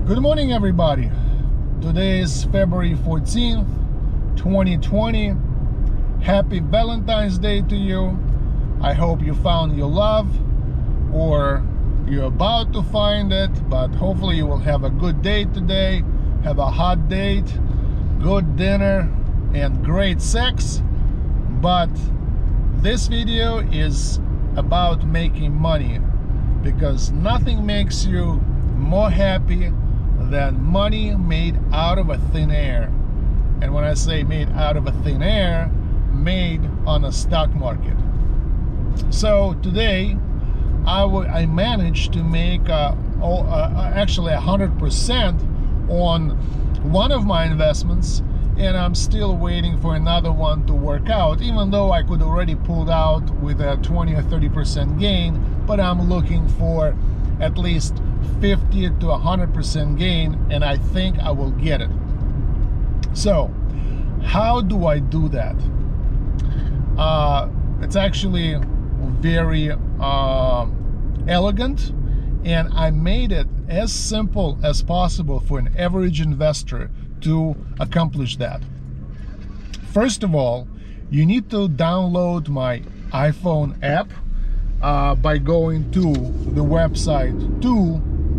Good morning, everybody. Today is February 14th, 2020. Happy Valentine's Day to you. I hope you found your love, or you're about to find it, but hopefully you will have a good date today, have a hot date, good dinner, and great sex. But this video is about making money, because nothing makes you more happy than money made out of a thin air. And when I say made out of a thin air, made on a stock market. So today I managed to make actually 100% on one of my investments, and I'm still waiting for another one to work out, even though I could already pulled out with a 20 or 30% gain. But I'm looking for at least 50 to 100% gain, and I think I will get it. So how do I do that? It's actually very elegant, and I made it as simple as possible for an average investor to accomplish that. First of all, you need to download my iPhone app by going to the website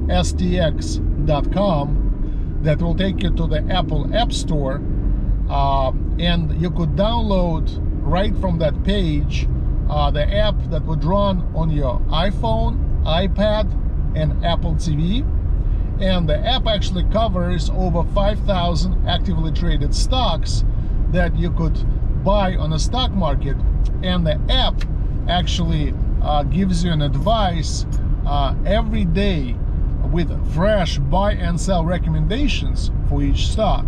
stx.com. That will take you to the Apple App Store, and you could download right from that page the app that would run on your iPhone, iPad, and Apple TV. And the app actually covers over 5,000 actively traded stocks that you could buy on the stock market. And the app actually gives you an advice every day with fresh buy and sell recommendations for each stock.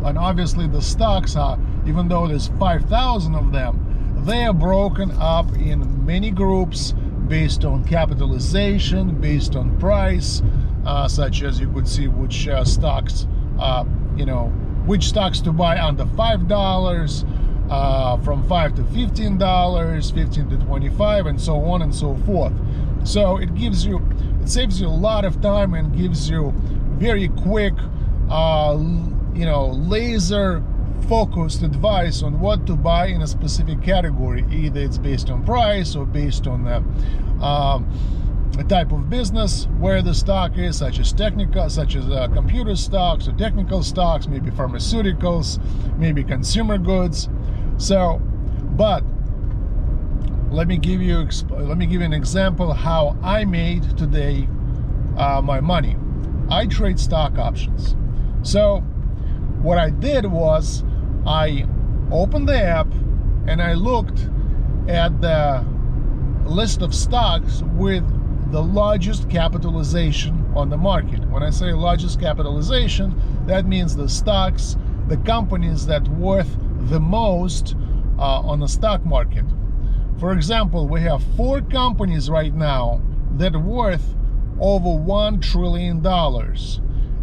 And obviously the stocks are, even though there's 5,000 of them, they are broken up in many groups based on capitalization, based on price, such as you could see which stocks, which stocks to buy under $5, from $5 to $15, 15 to 25, and so on and so forth. So it saves you a lot of time and gives you very quick, laser focused advice on what to buy in a specific category. Either it's based on price or based on the type of business where the stock is, such as computer stocks or technical stocks, maybe pharmaceuticals, maybe consumer goods. So, but let me give you an example how I made today my money. I trade stock options. So what I did was I opened the app and I looked at the list of stocks with the largest capitalization on the market. When I say largest capitalization, that means the stocks, the companies that worth the most on the stock market. For example, we have 4 companies right now that are worth over $1 trillion.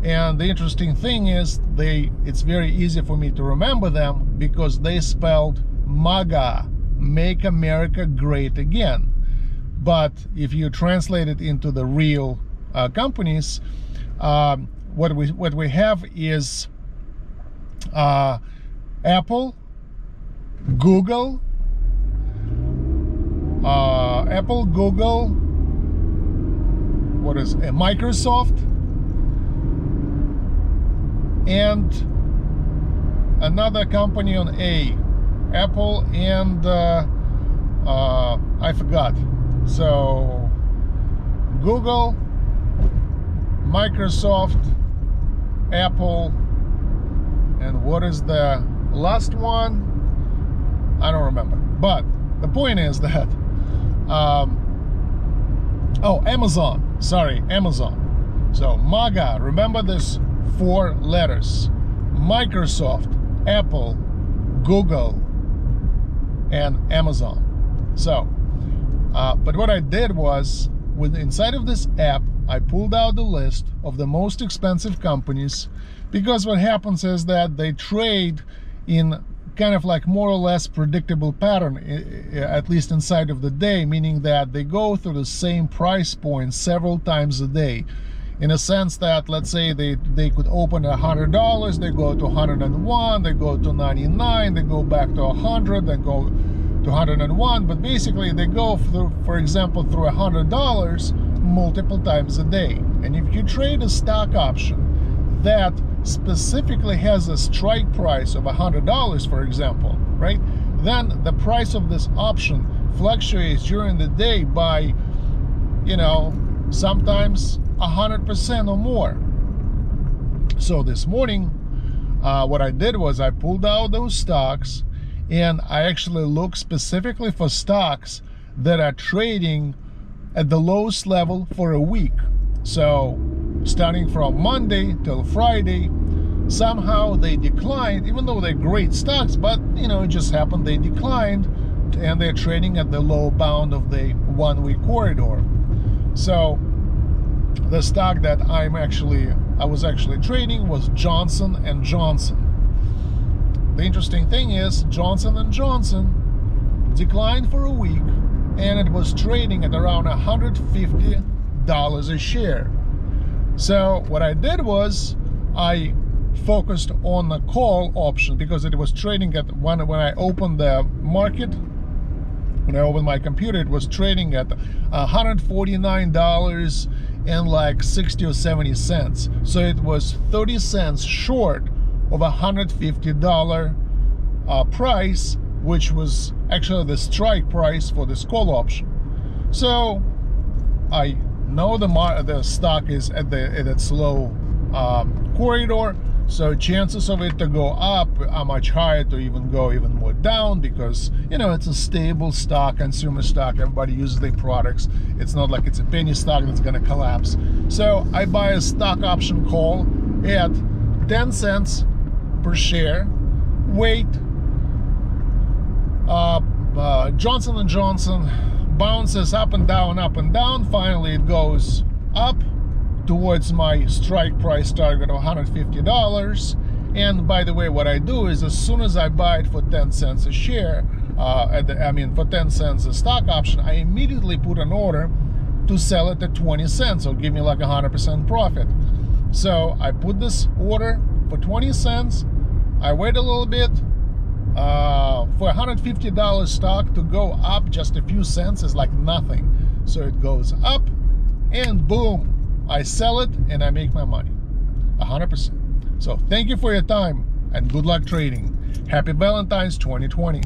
And the interesting thing is, it's very easy for me to remember them because they spelled MAGA, Make America Great Again. But if you translate it into the real companies, what we have is Apple, Google, Microsoft, and another company on A, Apple, and I forgot. So Google, Microsoft, Apple, and what is the last one? I don't remember. But the point is that Amazon. Sorry, Amazon. So MAGA, remember this 4 letters: Microsoft, Apple, Google, and Amazon. So but what I did was, inside of this app, I pulled out the list of the most expensive companies, because what happens is that they trade in kind of like more or less predictable pattern, at least inside of the day, meaning that they go through the same price point several times a day. in a sense that, let's say they could open at $100, they go to 101, they go to 99, they go back to 100, then go to 101, but basically they go through, for example, through $100 multiple times a day. And if you trade a stock option that specifically has a strike price of $100, for example, right, then the price of this option fluctuates during the day by, you know, sometimes 100% or more. So this morning, what I did was I pulled out those stocks, and I actually looked specifically for stocks that are trading at the lowest level for a week. So starting from Monday till Friday, somehow they declined, even though they're great stocks, but you know, it just happened they declined, and they're trading at the low bound of the 1 week corridor. So the stock that I was actually trading was Johnson & Johnson. The interesting thing is Johnson & Johnson declined for a week, and it was trading at around $150 a share. So what I did was I focused on the call option, because it was trading at when I opened the market, when I opened my computer, it was trading at $149 and like 60 or 70 cents. So it was 30 cents short of $150 price, which was actually the strike price for this call option. So I know the stock is at its low corridor, so chances of it to go up are much higher, to even go even more down, because you know, it's a stable stock, consumer stock, everybody uses their products. It's not like it's a penny stock that's going to collapse. So I buy a stock option call at 10 cents per share. Wait, Johnson & Johnson bounces up and down. Finally it goes up towards my strike price target of $150. And by the way, what I do is, as soon as I buy it for 10 cents a share, for 10 cents a stock option, I immediately put an order to sell it at 20 cents, or give me like 100% profit. So I put this order for 20 cents. I wait a little bit. For $150 stock to go up just a few cents is like nothing. So it goes up, and boom, I sell it and I make my money 100%. So thank you for your time, and good luck trading. Happy Valentine's 2020.